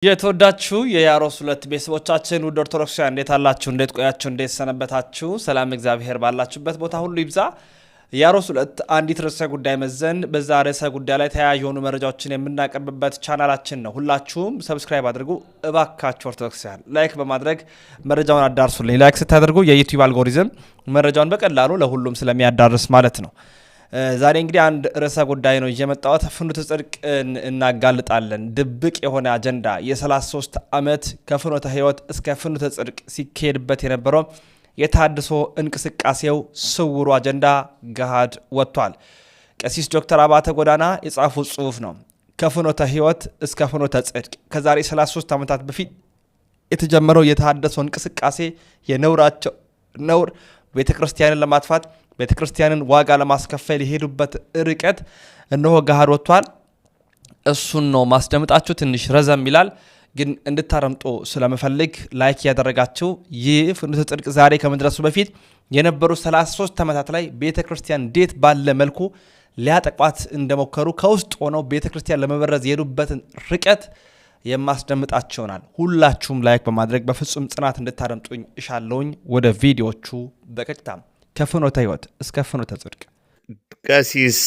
የተወዳችሁ የያሮስ ሁለት ቤተሰቦቻችን ውድ ኦርቶዶክሳውያን እንዴት አላችሁ? እንዴት ቆያችሁ? እንዴት ሰነበታችሁ? ሰላም እግዚአብሔር ባላችሁበት ቦታ ሁሉ ይብዛ። ያሮስ ሁለት አንዲት ርዕሰ ጉዳይ መዘን በዛ ርዕሰ ጉዳይ ላይ ተያያዥ የሆኑ መረጃዎችን የምናቀርብበት ቻናላችን ነው። ሁላችሁም ሰብስክራይብ አድርጉ እባካችሁ። ኦርቶዶክሳውያን ላይክ በማድረግ መረጃውን አዳርሱልኝ። ላይክ ስታደርጉ የዩቲዩብ አልጎሪዝም መረጃውን በቀላሉ ለሁሉም ስለሚያዳርስ ማለት ነው። ዛሬ እንግዲህ አንድ ርዕሰ ጉዳይ ነው የመጣሁት። ፍኖተ ጽድቅ እናጋልጣለን። ድብቅ የሆነ አጀንዳ የ33 ዓመት ከፍኖተ ሕይወት እስከ ፍኖተ ጽድቅ ሲካሄድበት የነበረው የታድሶ እንቅስቃሴው ስውሩ አጀንዳ ገሃድ ወጥቷል። ቀሲስ ዶክተር አባተ ጎዳና የጻፉት ጽሑፍ ነው። ከፍኖተ ሕይወት እስከ ፍኖተ ጽድቅ ከዛሬ 33 ዓመታት በፊት የተጀመረው የታድሶ እንቅስቃሴ የነውራቸው ነውር ቤተክርስቲያንን ለማጥፋት ቤተክርስቲያንን ዋጋ ለማስከፈል የሄዱበት ርቀት እነሆ ገሃድ ወጥቷል። እሱን ነው ማስደምጣችሁ። ትንሽ ረዘም ይላል፣ ግን እንድታረምጡ ስለምፈልግ ላይክ ያደረጋችሁ። ይህ ፍኖተ ጽድቅ ዛሬ ከመድረሱ በፊት የነበሩ 33 ዓመታት ላይ ቤተክርስቲያን እንዴት ባለ መልኩ ሊያጠቋት እንደሞከሩ ከውስጥ ሆነው ቤተክርስቲያን ለመበረዝ የሄዱበትን ርቀት የማስደምጣችሁናል። ሁላችሁም ላይክ በማድረግ በፍጹም ጽናት እንድታረምጡኝ እሻለሁኝ። ወደ ቪዲዮቹ በቀጥታ ከፍኖተ ሕይወት እስከ ፍኖተ ጽድቅ ቀሲስ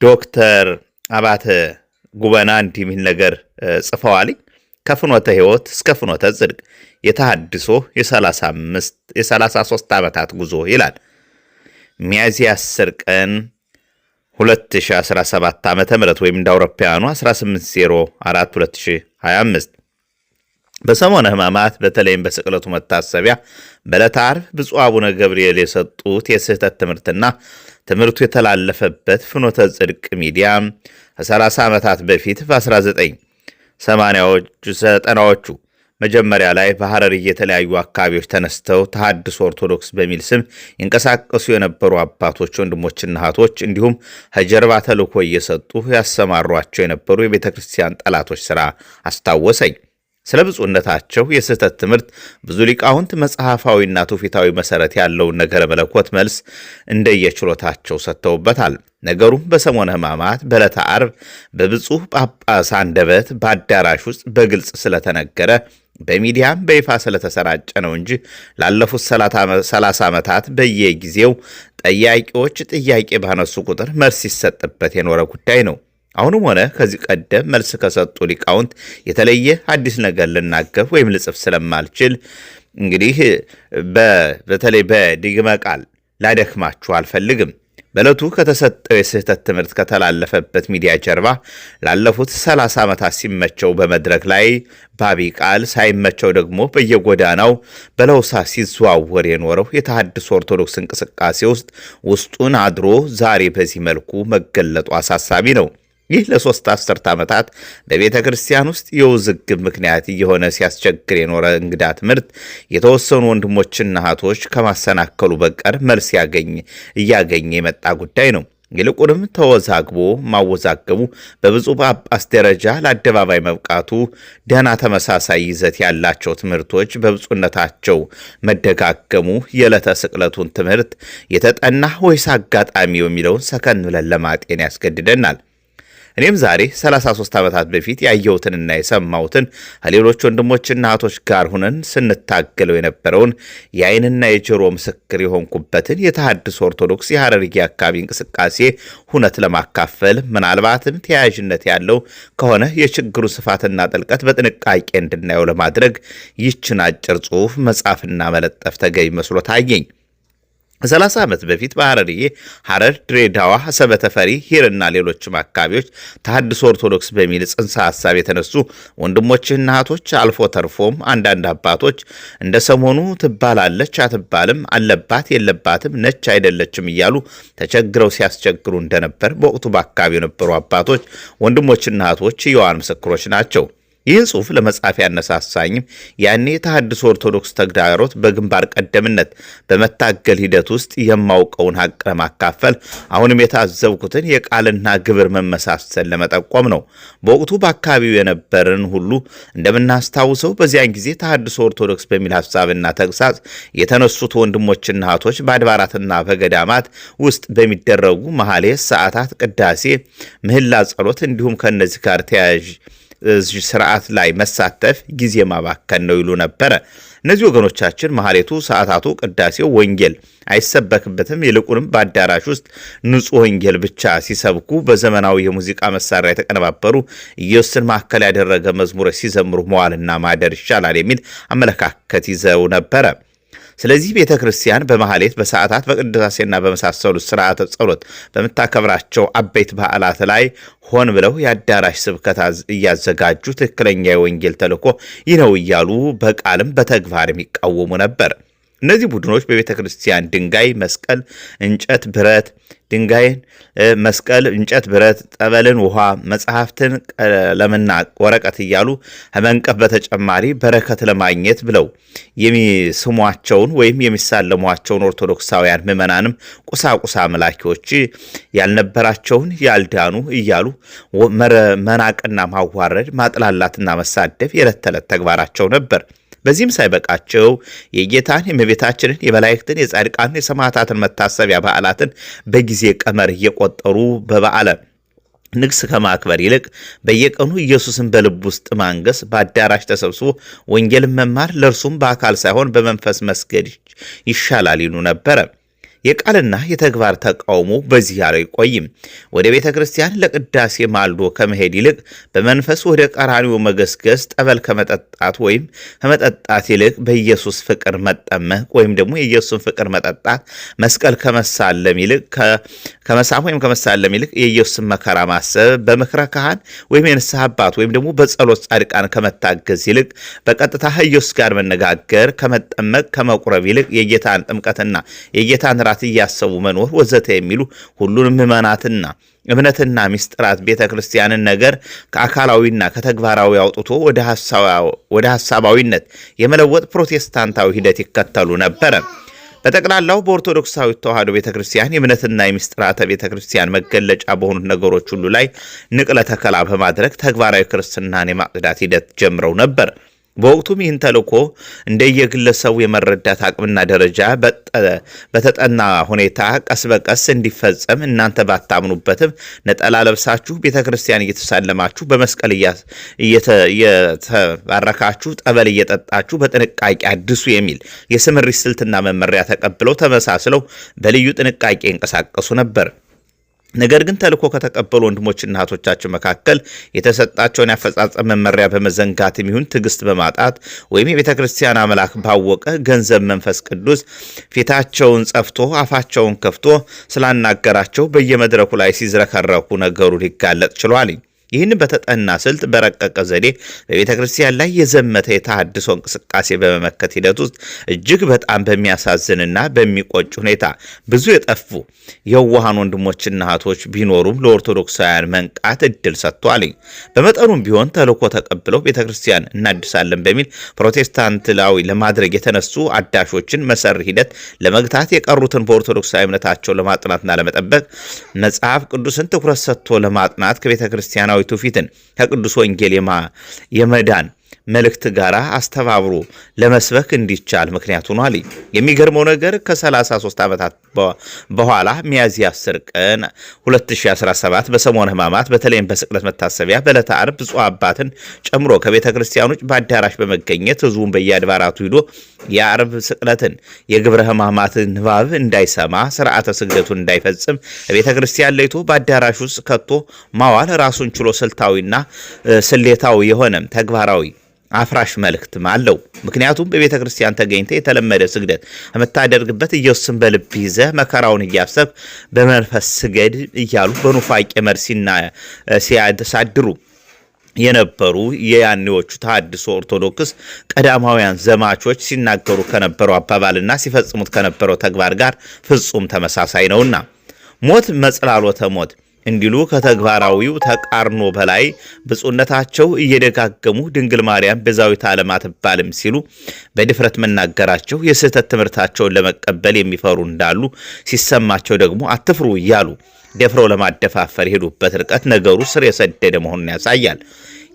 ዶክተር አባተ ጉበና እንዲህ የሚል ነገር ጽፈዋል። ከፍኖተ ሕይወት እስከ ፍኖተ ጽድቅ የተሃድሶ የ33 ዓመታት ጉዞ ይላል። ሚያዝያ 10 ቀን 2017 ዓ.ም ወይም እንደ አውሮፓውያኑ 1804 2025 በሰሞነ ሕማማት በተለይም በስቅለቱ መታሰቢያ በዕለተ ዓርብ ብፁዕ አቡነ ገብርኤል የሰጡት የስህተት ትምህርትና ትምህርቱ የተላለፈበት ፍኖተ ጽድቅ ሚዲያ ከ30 ዓመታት በፊት በ1980ዎቹ መጀመሪያ ላይ በሐረር የተለያዩ አካባቢዎች ተነስተው ተሐድሶ ኦርቶዶክስ በሚል ስም ይንቀሳቀሱ የነበሩ አባቶች፣ ወንድሞችና እህቶች እንዲሁም ከጀርባ ተልእኮ እየሰጡ ያሰማሯቸው የነበሩ የቤተ ክርስቲያን ጠላቶች ሥራ አስታወሰኝ። ስለ ብፁዕነታቸው የስህተት ትምህርት ብዙ ሊቃውንት መጽሐፋዊና ትውፊታዊ መሠረት ያለውን ነገረ መለኮት መልስ እንደየችሎታቸው ሰጥተውበታል። ነገሩም በሰሞነ ሕማማት በዕለተ ዓርብ በብፁዕ ጳጳስ አንደበት በአዳራሽ ውስጥ በግልጽ ስለተነገረ በሚዲያም በይፋ ስለተሰራጨ ነው እንጂ ላለፉት 30 ዓመታት በየጊዜው ጠያቂዎች ጥያቄ ባነሱ ቁጥር መልስ ሲሰጥበት የኖረ ጉዳይ ነው። አሁንም ሆነ ከዚህ ቀደም መልስ ከሰጡ ሊቃውንት የተለየ አዲስ ነገር ልናገር ወይም ልጽፍ ስለማልችል እንግዲህ በተለይ በድግመ ቃል ላደክማችሁ አልፈልግም። በዕለቱ ከተሰጠው የስህተት ትምህርት ከተላለፈበት ሚዲያ ጀርባ ላለፉት 30 ዓመታት ሲመቸው በመድረክ ላይ ባቢ ቃል ሳይመቸው ደግሞ በየጎዳናው በለውሳ ሲዘዋወር የኖረው የተሐድሶ ኦርቶዶክስ እንቅስቃሴ ውስጡን አድሮ ዛሬ በዚህ መልኩ መገለጡ አሳሳቢ ነው። ይህ ለ3 አስርት ዓመታት በቤተ ክርስቲያን ውስጥ የውዝግብ ምክንያት እየሆነ ሲያስቸግር የኖረ እንግዳ ትምህርት የተወሰኑ ወንድሞችና እህቶች ከማሰናከሉ በቀር መልስ እያገኘ የመጣ ጉዳይ ነው። ይልቁንም ተወዛግቦ ማወዛገቡ በብፁዕ ጳጳስ ደረጃ ለአደባባይ መብቃቱ ደህና ተመሳሳይ ይዘት ያላቸው ትምህርቶች በብፁዕነታቸው መደጋገሙ የዕለተ ስቅለቱን ትምህርት የተጠና ወይስ አጋጣሚ የሚለውን ሰከን ብለን ለማጤን ያስገድደናል። እኔም ዛሬ 33 ዓመታት በፊት ያየሁትንና የሰማሁትን ከሌሎች ወንድሞችና እህቶች ጋር ሁነን ስንታገለው የነበረውን የዓይንና የጆሮ ምስክር የሆንኩበትን የተሐድሶ ኦርቶዶክስ የሐረርጌ አካባቢ እንቅስቃሴ ሁነት ለማካፈል ምናልባትም ተያያዥነት ያለው ከሆነ የችግሩ ስፋትና ጥልቀት በጥንቃቄ እንድናየው ለማድረግ ይችን አጭር ጽሑፍ መጻፍና መለጠፍ ተገቢ መስሎ ታየኝ። 30 ዓመት በፊት በሐረርጌ ሐረር፣ ድሬዳዋ፣ አሰበ ተፈሪ፣ ሂርና ሌሎችም አካባቢዎች ተሐድሶ ኦርቶዶክስ በሚል ጽንሰ ሐሳብ የተነሱ ወንድሞችና እህቶች አልፎ ተርፎም አንዳንድ አባቶች እንደ ሰሞኑ ትባላለች አትባልም፣ አለባት የለባትም፣ ነች አይደለችም እያሉ ተቸግረው ሲያስቸግሩ እንደነበር በወቅቱ በአካባቢው የነበሩ አባቶች፣ ወንድሞችና እህቶች የዋን ምስክሮች ናቸው። ይህን ጽሑፍ ለመጻፍ ያነሳሳኝም ያኔ የተሐድሶ ኦርቶዶክስ ተግዳሮት በግንባር ቀደምነት በመታገል ሂደት ውስጥ የማውቀውን ሀቅ ለማካፈል አሁንም የታዘብኩትን የቃልና ግብር መመሳሰል ለመጠቆም ነው። በወቅቱ በአካባቢው የነበርን ሁሉ እንደምናስታውሰው በዚያን ጊዜ ተሐድሶ ኦርቶዶክስ በሚል ሐሳብና ተግሳጽ የተነሱት ወንድሞችና እህቶች በአድባራትና በገዳማት ውስጥ በሚደረጉ መሐሌት፣ ሰዓታት፣ ቅዳሴ፣ ምህላ፣ ጸሎት እንዲሁም ከነዚህ ጋር ተያያዥ ስርዓት ላይ መሳተፍ ጊዜ ማባከን ነው ይሉ ነበረ። እነዚህ ወገኖቻችን ማህሌቱ፣ ሰዓታቱ፣ ቅዳሴው፣ ወንጌል አይሰበክበትም፣ ይልቁንም በአዳራሽ ውስጥ ንጹህ ወንጌል ብቻ ሲሰብኩ በዘመናዊ የሙዚቃ መሳሪያ የተቀነባበሩ ኢየሱስን ማዕከል ያደረገ መዝሙሮች ሲዘምሩ መዋልና ማደር ይሻላል የሚል አመለካከት ይዘው ነበረ። ስለዚህ ቤተ ክርስቲያን በማህሌት፣ በሰዓታት፣ በቅዳሴና በመሳሰሉት ስርዓተ ጸሎት በምታከብራቸው አበይት በዓላት ላይ ሆን ብለው የአዳራሽ ስብከት እያዘጋጁ ትክክለኛ የወንጌል ተልእኮ ይህ ነው እያሉ በቃልም በተግባርም ይቃወሙ ነበር። እነዚህ ቡድኖች በቤተ ክርስቲያን ድንጋይ፣ መስቀል፣ እንጨት፣ ብረት፣ ድንጋይን፣ መስቀል፣ እንጨት፣ ብረት፣ ጠበልን፣ ውሃ፣ መጽሐፍትን፣ ቀለምና ወረቀት እያሉ ከመንቀፍ በተጨማሪ በረከት ለማግኘት ብለው የሚስሟቸውን ወይም የሚሳለሟቸውን ኦርቶዶክሳውያን ምዕመናንም ቁሳቁሳ አምላኪዎች ያልነበራቸውን ያልዳኑ እያሉ መናቅና ማዋረድ፣ ማጥላላትና መሳደብ የዕለት ተዕለት ተግባራቸው ነበር። በዚህም ሳይበቃቸው የጌታን፣ የእመቤታችንን፣ የመላእክትን፣ የጻድቃንን፣ የሰማዕታትን መታሰቢያ በዓላትን በጊዜ ቀመር እየቆጠሩ በበዓለ ንግስ ከማክበር ይልቅ በየቀኑ ኢየሱስን በልብ ውስጥ ማንገስ፣ በአዳራሽ ተሰብስቦ ወንጌልን መማር፣ ለእርሱም በአካል ሳይሆን በመንፈስ መስገድ ይሻላል ይሉ ነበረ። የቃልና የተግባር ተቃውሞ በዚህ አይቆይም። ወደ ቤተ ክርስቲያን ለቅዳሴ ማልዶ ከመሄድ ይልቅ በመንፈስ ወደ ቀራንዮ መገስገስ፣ ጠበል ከመጠጣት ወይም ከመጠጣት ይልቅ በኢየሱስ ፍቅር መጠመቅ ወይም ደግሞ የኢየሱስን ፍቅር መጠጣት፣ መስቀል ከመሳለም ይልቅ ከመሳም ወይም ከመሳለም ይልቅ የኢየሱስን መከራ ማሰብ፣ በምክረ ካህን ወይም የንስሐ አባት ወይም ደግሞ በጸሎት ጻድቃን ከመታገዝ ይልቅ በቀጥታ ኢየሱስ ጋር መነጋገር፣ ከመጠመቅ ከመቁረብ ይልቅ የጌታን ጥምቀትና የጌታን እያሰቡ መኖር ወዘተ የሚሉ ሁሉንም ምዕመናትና እምነትና ምስጢራት ቤተ ክርስቲያንን ነገር ከአካላዊና ከተግባራዊ አውጥቶ ወደ ሐሳባዊነት የመለወጥ ፕሮቴስታንታዊ ሂደት ይከተሉ ነበረ። በጠቅላላው በኦርቶዶክሳዊ ተዋሕዶ ቤተ ክርስቲያን የእምነትና የምስጢራተ ቤተ ክርስቲያን መገለጫ በሆኑት ነገሮች ሁሉ ላይ ንቅለ ተከላ በማድረግ ተግባራዊ ክርስትናን የማጽዳት ሂደት ጀምረው ነበር። በወቅቱም ይህን ተልእኮ እንደየግለሰቡ የመረዳት አቅምና ደረጃ በተጠና ሁኔታ ቀስ በቀስ እንዲፈጸም እናንተ ባታምኑበትም ነጠላ ለብሳችሁ ቤተ ክርስቲያን እየተሳለማችሁ በመስቀል እየተባረካችሁ ጠበል እየጠጣችሁ በጥንቃቄ አድሱ የሚል የስምሪት ስልትና መመሪያ ተቀብለው ተመሳስለው በልዩ ጥንቃቄ ይንቀሳቀሱ ነበር። ነገር ግን ተልእኮ ከተቀበሉ ወንድሞችና እህቶቻችን መካከል የተሰጣቸውን ያፈጻጸም መመሪያ በመዘንጋት የሚሆን ትዕግስት በማጣት ወይም የቤተ ክርስቲያን አምላክ ባወቀ ገንዘብ መንፈስ ቅዱስ ፊታቸውን ጸፍቶ አፋቸውን ከፍቶ ስላናገራቸው በየመድረኩ ላይ ሲዝረከረኩ ነገሩ ሊጋለጥ ችሏል። ይህን በተጠና ስልት በረቀቀ ዘዴ በቤተ ክርስቲያን ላይ የዘመተ የተሃድሶ እንቅስቃሴ በመመከት ሂደት ውስጥ እጅግ በጣም በሚያሳዝንና በሚቆጭ ሁኔታ ብዙ የጠፉ የዋሃን ወንድሞችና እህቶች ቢኖሩም ለኦርቶዶክሳውያን መንቃት እድል ሰጥቷል። በመጠኑም ቢሆን ተልእኮ ተቀብለው ቤተ ክርስቲያን እናድሳለን በሚል ፕሮቴስታንታዊ ለማድረግ የተነሱ አዳሾችን መሰሪ ሂደት ለመግታት የቀሩትን በኦርቶዶክሳዊ እምነታቸው ለማጥናትና ለመጠበቅ መጽሐፍ ቅዱስን ትኩረት ሰጥቶ ለማጥናት ከቤተ ክርስቲያናዊ ትውፊትን ከቅዱስ ወንጌል የመዳን መልእክት ጋር አስተባብሮ ለመስበክ እንዲቻል ምክንያት ሆኗል። የሚገርመው ነገር ከ33 ዓመታት በኋላ ሚያዝያ 10 ቀን 2017 በሰሞነ ሕማማት በተለይም በስቅለት መታሰቢያ በዕለተ ዓርብ ብፁዕ አባትን ጨምሮ ከቤተ ክርስቲያኖች በአዳራሽ በመገኘት ሕዝቡን በየአድባራቱ ሂዶ የዓርብ ስቅለትን የግብረ ሕማማትን ንባብ እንዳይሰማ ስርዓተ ስግደቱን እንዳይፈጽም ቤተ ክርስቲያን ለይቶ በአዳራሽ ውስጥ ከቶ ማዋል ራሱን ችሎ ስልታዊና ስሌታዊ የሆነ ተግባራዊ አፍራሽ መልእክትም አለው። ምክንያቱም በቤተ ክርስቲያን ተገኝተ የተለመደ ስግደት የምታደርግበት ኢየሱስን በልብ ይዘህ መከራውን እያሰብ በመንፈስ ስገድ እያሉ በኑፋቄ መርሲና ሲያሳድሩ የነበሩ የያኔዎቹ ተሐድሶ ኦርቶዶክስ ቀዳማውያን ዘማቾች ሲናገሩ ከነበረው አባባልና ሲፈጽሙት ከነበረው ተግባር ጋር ፍጹም ተመሳሳይ ነውና ሞት መጽላሎተ ሞት እንዲሉ ከተግባራዊው ተቃርኖ በላይ ብፁዕነታቸው እየደጋገሙ ድንግል ማርያም ቤዛዊተ ዓለም አትባልም ሲሉ በድፍረት መናገራቸው የስህተት ትምህርታቸውን ለመቀበል የሚፈሩ እንዳሉ ሲሰማቸው ደግሞ አትፍሩ እያሉ ደፍረው ለማደፋፈር የሄዱበት ርቀት ነገሩ ስር የሰደደ መሆኑን ያሳያል።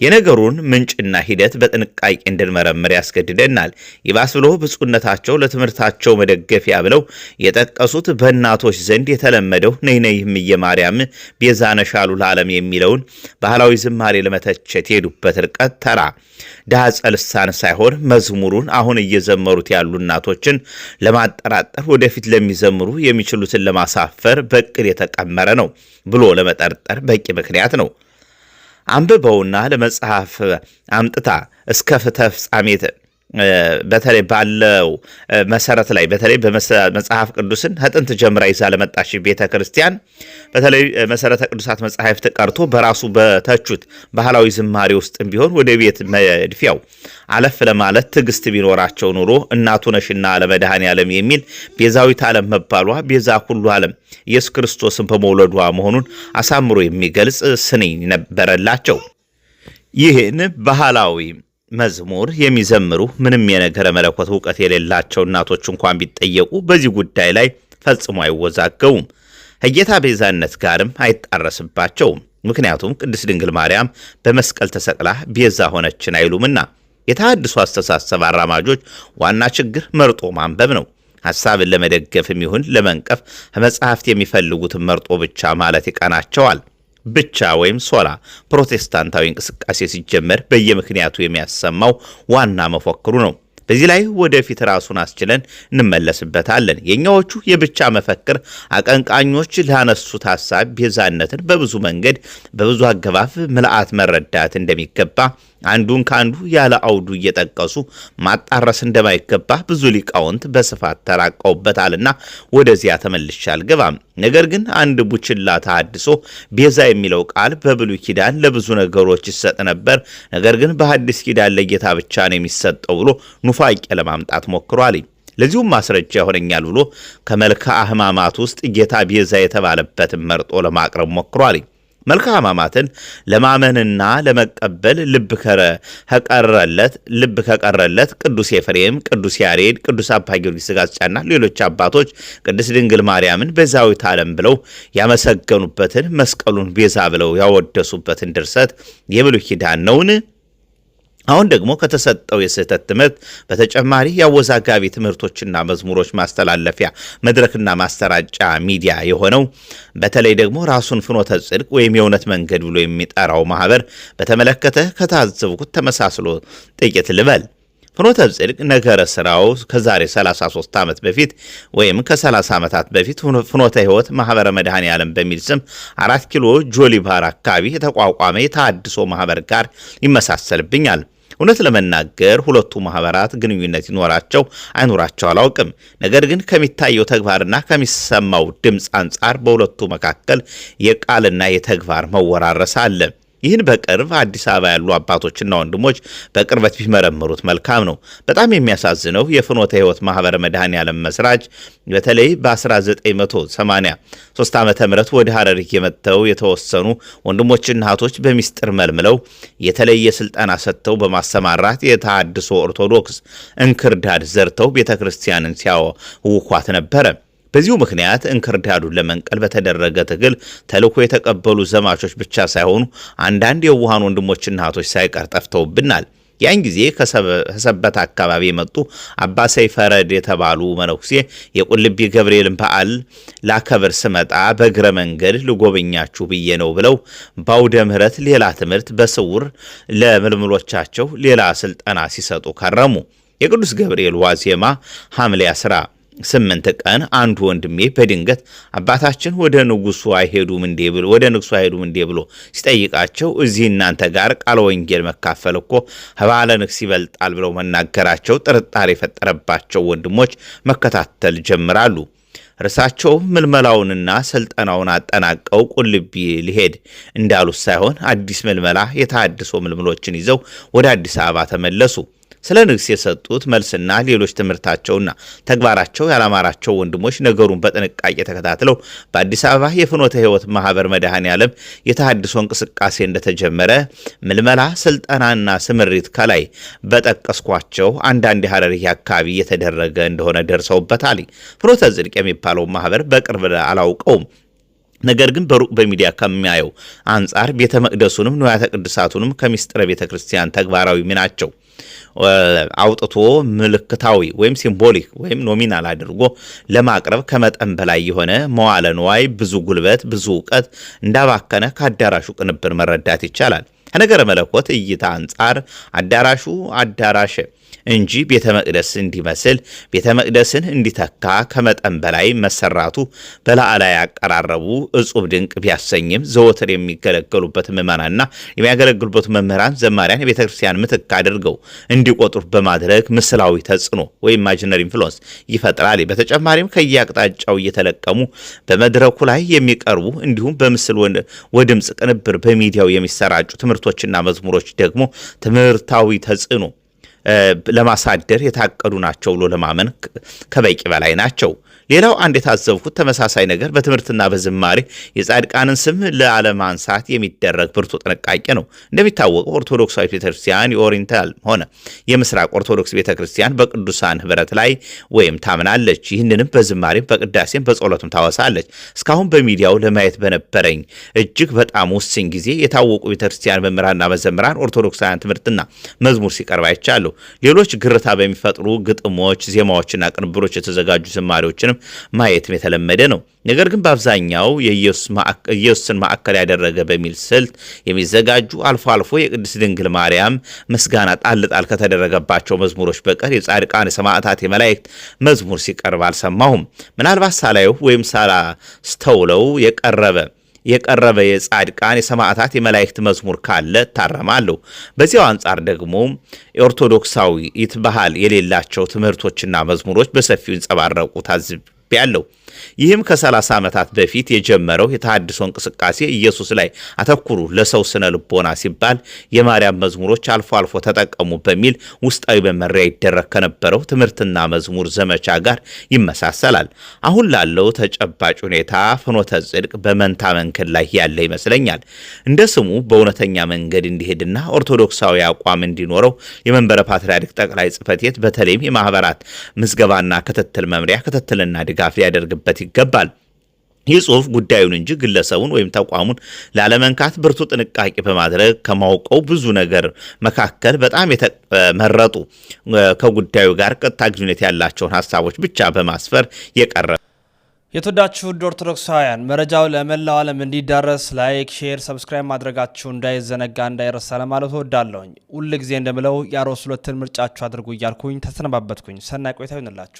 የነገሩን ምንጭና ሂደት በጥንቃቄ እንድንመረምር ያስገድደናል። ይባስ ብሎ ብፁዕነታቸው ለትምህርታቸው መደገፊያ ብለው የጠቀሱት በእናቶች ዘንድ የተለመደው ነይ ነይ እምዬ ማርያም ቤዛ ነሽ አሉ ለዓለም የሚለውን ባህላዊ ዝማሬ ለመተቸት የሄዱበት ርቀት ተራ ዳጸ ልሳን ሳይሆን መዝሙሩን አሁን እየዘመሩት ያሉ እናቶችን ለማጠራጠር ወደፊት ለሚዘምሩ የሚችሉትን ለማሳፈር በቅል የተቀመረ ነው ብሎ ለመጠርጠር በቂ ምክንያት ነው። አንብበውና ለመጽሐፍ አምጥታ እስከ ፍጻሜት በተለይ ባለው መሰረት ላይ በተለይ በመጽሐፍ ቅዱስን ከጥንት ጀምራ ይዛ ለመጣች ቤተክርስቲያን በተለይ መሰረተ ቅዱሳት መጽሐፍት ቀርቶ በራሱ በተቹት ባህላዊ ዝማሬ ውስጥም ቢሆን ወደ ቤት መድፊያው አለፍ ለማለት ትዕግስት ቢኖራቸው ኑሮ እናቱ ነሽና ለመድኃኔዓለም የሚል ቤዛዊት ዓለም መባሏ ቤዛ ሁሉ ዓለም ኢየሱስ ክርስቶስን በመውለዷ መሆኑን አሳምሮ የሚገልጽ ስንኝ ነበረላቸው። ይህን ባህላዊ መዝሙር የሚዘምሩ ምንም የነገረ መለኮት ዕውቀት የሌላቸው እናቶች እንኳን ቢጠየቁ በዚህ ጉዳይ ላይ ፈጽሞ አይወዛገቡም። ከጌታ ቤዛነት ጋርም አይጣረስባቸውም። ምክንያቱም ቅድስት ድንግል ማርያም በመስቀል ተሰቅላ ቤዛ ሆነችን አይሉምና። የተሐድሶ አስተሳሰብ አራማጆች ዋና ችግር መርጦ ማንበብ ነው። ሐሳብን ለመደገፍም ይሁን ለመንቀፍ ከመጽሐፍት የሚፈልጉትን መርጦ ብቻ ማለት ይቀናቸዋል። ብቻ ወይም ሶላ ፕሮቴስታንታዊ እንቅስቃሴ ሲጀመር በየምክንያቱ የሚያሰማው ዋና መፈክሩ ነው። በዚህ ላይ ወደፊት ራሱን አስችለን እንመለስበታለን። የኛዎቹ የብቻ መፈክር አቀንቃኞች ላነሱት ሐሳብ ቤዛነትን በብዙ መንገድ በብዙ አገባብ ምልአት መረዳት እንደሚገባ አንዱን ካንዱ ያለ አውዱ እየጠቀሱ ማጣረስ እንደማይገባ ብዙ ሊቃውንት በስፋት ተራቀውበታልና ወደዚያ ተመልሼ አልገባም። ነገር ግን አንድ ቡችላ ተሐድሶ ቤዛ የሚለው ቃል በብሉይ ኪዳን ለብዙ ነገሮች ይሰጥ ነበር፣ ነገር ግን በሐዲስ ኪዳን ለጌታ ብቻ ነው የሚሰጠው ብሎ ኑፋቄ ለማምጣት ሞክሯል። ለዚሁም ማስረጃ ይሆነኛል ብሎ ከመልክዓ ሕማማት ውስጥ ጌታ ቤዛ የተባለበትን መርጦ ለማቅረብ ሞክሯል። መልክዓ ሕማማትን ለማመንና ለመቀበል ልብ ከቀረለት ቅዱስ ኤፍሬም፣ ቅዱስ ያሬድ፣ ቅዱስ አባ ጊዮርጊስ ዘጋስጫና ሌሎች አባቶች ቅድስት ድንግል ማርያምን ቤዛዊት ዓለም ብለው ያመሰገኑበትን መስቀሉን ቤዛ ብለው ያወደሱበትን ድርሰት የብሉይ ኪዳን ነውን? አሁን ደግሞ ከተሰጠው የስህተት ትምህርት በተጨማሪ ያወዛጋቢ ትምህርቶችና መዝሙሮች ማስተላለፊያ መድረክና ማሰራጫ ሚዲያ የሆነው በተለይ ደግሞ ራሱን ፍኖተ ጽድቅ ወይም የእውነት መንገድ ብሎ የሚጠራው ማህበር በተመለከተ ከታዘብኩት ተመሳስሎ ጥቂት ልበል። ፍኖተ ጽድቅ ነገረ ስራው ከዛሬ 33 ዓመት በፊት ወይም ከ30 ዓመታት በፊት ፍኖተ ሕይወት ማህበረ መድኃኔዓለም በሚል ስም 4 ኪሎ ጆሊባር አካባቢ የተቋቋመ የተሐድሶ ማህበር ጋር ይመሳሰልብኛል። እውነት ለመናገር ሁለቱ ማህበራት ግንኙነት ይኖራቸው አይኖራቸው አላውቅም። ነገር ግን ከሚታየው ተግባርና ከሚሰማው ድምፅ አንጻር በሁለቱ መካከል የቃልና የተግባር መወራረስ አለ። ይህን በቅርብ አዲስ አበባ ያሉ አባቶችና ወንድሞች በቅርበት ቢመረምሩት መልካም ነው። በጣም የሚያሳዝነው የፍኖተ ሕይወት ማህበረ መድኃኔዓለም መስራች በተለይ በ1983 ዓመተ ምህረት ወደ ሐረር የመጥተው የተወሰኑ ወንድሞችና እህቶች በሚስጥር መልምለው የተለየ ስልጠና ሰጥተው በማሰማራት የተሐድሶ ኦርቶዶክስ እንክርዳድ ዘርተው ቤተክርስቲያንን ሲያውኳት ነበረ። በዚሁ ምክንያት እንክርዳዱን ለመንቀል በተደረገ ትግል ተልኮ የተቀበሉ ዘማቾች ብቻ ሳይሆኑ አንዳንድ የዋሃን ወንድሞችና እህቶች ሳይቀር ጠፍተውብናል። ያን ጊዜ ከሰበት አካባቢ የመጡ አባ ሰይፈረድ የተባሉ መነኩሴ የቁልቢ ገብርኤልን በዓል ላከብር ስመጣ በእግረ መንገድ ልጎበኛችሁ ብዬ ነው ብለው በአውደ ምሕረት ሌላ ትምህርት በስውር ለምልምሎቻቸው ሌላ ስልጠና ሲሰጡ ከረሙ። የቅዱስ ገብርኤል ዋዜማ ሐምሌ 8 ቀን አንዱ ወንድሜ በድንገት አባታችን ወደ ንጉሱ አይሄዱም እንዴ ብሎ ሲጠይቃቸው እዚህ እናንተ ጋር ቃለ ወንጌል መካፈል እኮ ባለ ንግስ ይበልጣል ብለው መናገራቸው ጥርጣሬ የፈጠረባቸው ወንድሞች መከታተል ጀምራሉ። እርሳቸው ምልመላውንና ስልጠናውን አጠናቀው ቁልቢ ሊሄድ እንዳሉት ሳይሆን አዲስ ምልመላ የተሐድሶ ምልምሎችን ይዘው ወደ አዲስ አበባ ተመለሱ። ስለ ንግስ የሰጡት መልስና ሌሎች ትምህርታቸውና ተግባራቸው ያላማራቸው ወንድሞች ነገሩን በጥንቃቄ ተከታትለው በአዲስ አበባ የፍኖተ ሕይወት ማህበር መድኃኔዓለም የተሐድሶ እንቅስቃሴ እንደተጀመረ ምልመላ፣ ስልጠናና ስምሪት ከላይ በጠቀስኳቸው አንዳንድ የሐረሪ አካባቢ የተደረገ እንደሆነ ደርሰውበታል። ፍኖተ ጽድቅ የሚባለው ማህበር በቅርብ አላውቀውም። ነገር ግን በሩቅ በሚዲያ ከሚያየው አንጻር ቤተ መቅደሱንም ንዋያተ ቅድሳቱንም ከሚስጥረ ቤተ ክርስቲያን ተግባራዊ ሚናቸው አውጥቶ ምልክታዊ ወይም ሲምቦሊክ ወይም ኖሚናል አድርጎ ለማቅረብ ከመጠን በላይ የሆነ መዋለ ንዋይ፣ ብዙ ጉልበት፣ ብዙ ዕውቀት እንዳባከነ ከአዳራሹ ቅንብር መረዳት ይቻላል። ከነገረ መለኮት እይታ አንጻር አዳራሹ አዳራሽ እንጂ ቤተ መቅደስ እንዲመስል ቤተ መቅደስን እንዲተካ ከመጠን በላይ መሰራቱ በላዕላይ ያቀራረቡ እጹብ ድንቅ ቢያሰኝም ዘወትር የሚገለገሉበት ምዕመናንና የሚያገለግሉበት መምህራን ዘማሪያን የቤተ ክርስቲያን ምትክ አድርገው እንዲቆጥሩ በማድረግ ምስላዊ ተጽዕኖ ወይም ኢማጂነሪ ኢንፍሉዌንስ ይፈጥራል። በተጨማሪም ከየአቅጣጫው እየተለቀሙ በመድረኩ ላይ የሚቀርቡ እንዲሁም በምስል ወድምጽ ቅንብር በሚዲያው የሚሰራጩ ትምህርቶችና መዝሙሮች ደግሞ ትምህርታዊ ተጽዕኖ ለማሳደር የታቀዱ ናቸው ብሎ ለማመን ከበቂ በላይ ናቸው። ሌላው አንድ የታዘብኩት ተመሳሳይ ነገር በትምህርትና በዝማሬ የጻድቃንን ስም ለአለማንሳት የሚደረግ ብርቱ ጥንቃቄ ነው። እንደሚታወቀው ኦርቶዶክሳዊት ቤተክርስቲያን የኦሪየንታል ሆነ የምስራቅ ኦርቶዶክስ ቤተክርስቲያን በቅዱሳን ህብረት ላይ ወይም ታምናለች። ይህንንም በዝማሬም በቅዳሴም በጸሎትም ታወሳለች። እስካሁን በሚዲያው ለማየት በነበረኝ እጅግ በጣም ውስን ጊዜ የታወቁ ቤተክርስቲያን መምህራንና መዘምራን ኦርቶዶክሳውያን ትምህርትና መዝሙር ሲቀርብ አይቻለሁ። ሌሎች ግርታ በሚፈጥሩ ግጥሞች፣ ዜማዎችና ቅንብሮች የተዘጋጁ ዝማሬዎችንም ማየትም የተለመደ ነው። ነገር ግን በአብዛኛው ኢየሱስን ማዕከል ያደረገ በሚል ስልት የሚዘጋጁ አልፎ አልፎ የቅድስት ድንግል ማርያም ምስጋና ጣል ጣል ከተደረገባቸው መዝሙሮች በቀር የጻድቃን የሰማዕታት የመላእክት መዝሙር ሲቀርብ አልሰማሁም። ምናልባት ሳላየው ወይም ሳላስተውለው የቀረበ የጻድቃን የሰማዕታት የመላእክት መዝሙር ካለ ታረማለሁ። በዚያው አንጻር ደግሞ የኦርቶዶክሳዊ ባህል የሌላቸው ትምህርቶችና መዝሙሮች በሰፊው ይንጸባረቁ ታዝቤያለሁ። ይህም ከ30 ዓመታት በፊት የጀመረው የተሐድሶ እንቅስቃሴ ኢየሱስ ላይ አተኩሩ ለሰው ስነ ልቦና ሲባል የማርያም መዝሙሮች አልፎ አልፎ ተጠቀሙ በሚል ውስጣዊ መመሪያ ይደረግ ከነበረው ትምህርትና መዝሙር ዘመቻ ጋር ይመሳሰላል። አሁን ላለው ተጨባጭ ሁኔታ ፍኖተ ጽድቅ በመንታ መንገድ ላይ ያለ ይመስለኛል። እንደ ስሙ በእውነተኛ መንገድ እንዲሄድና ኦርቶዶክሳዊ አቋም እንዲኖረው የመንበረ ፓትርያርክ ጠቅላይ ጽሕፈት ቤት በተለይም የማህበራት ምዝገባና ክትትል መምሪያ ክትትልና ድጋፍ ሊያደርግበት ይገባል። ይህ ጽሑፍ ጉዳዩን እንጂ ግለሰቡን ወይም ተቋሙን ላለመንካት ብርቱ ጥንቃቄ በማድረግ ከማውቀው ብዙ ነገር መካከል በጣም የተመረጡ ከጉዳዩ ጋር ቀጥታ ግንኙነት ያላቸውን ሀሳቦች ብቻ በማስፈር የቀረበ። የተወዳችሁ ውድ ኦርቶዶክሳውያን መረጃው ለመላው ዓለም እንዲዳረስ ላይክ፣ ሼር፣ ሰብስክራይብ ማድረጋችሁ እንዳይዘነጋ እንዳይረሳ ለማለት እወዳለሁኝ። ሁል ጊዜ እንደምለው ያሮስ ሁለትን ምርጫችሁ አድርጉ እያልኩኝ ተሰነባበትኩኝ። ሰናይ ቆይታ ይሁንላችሁ።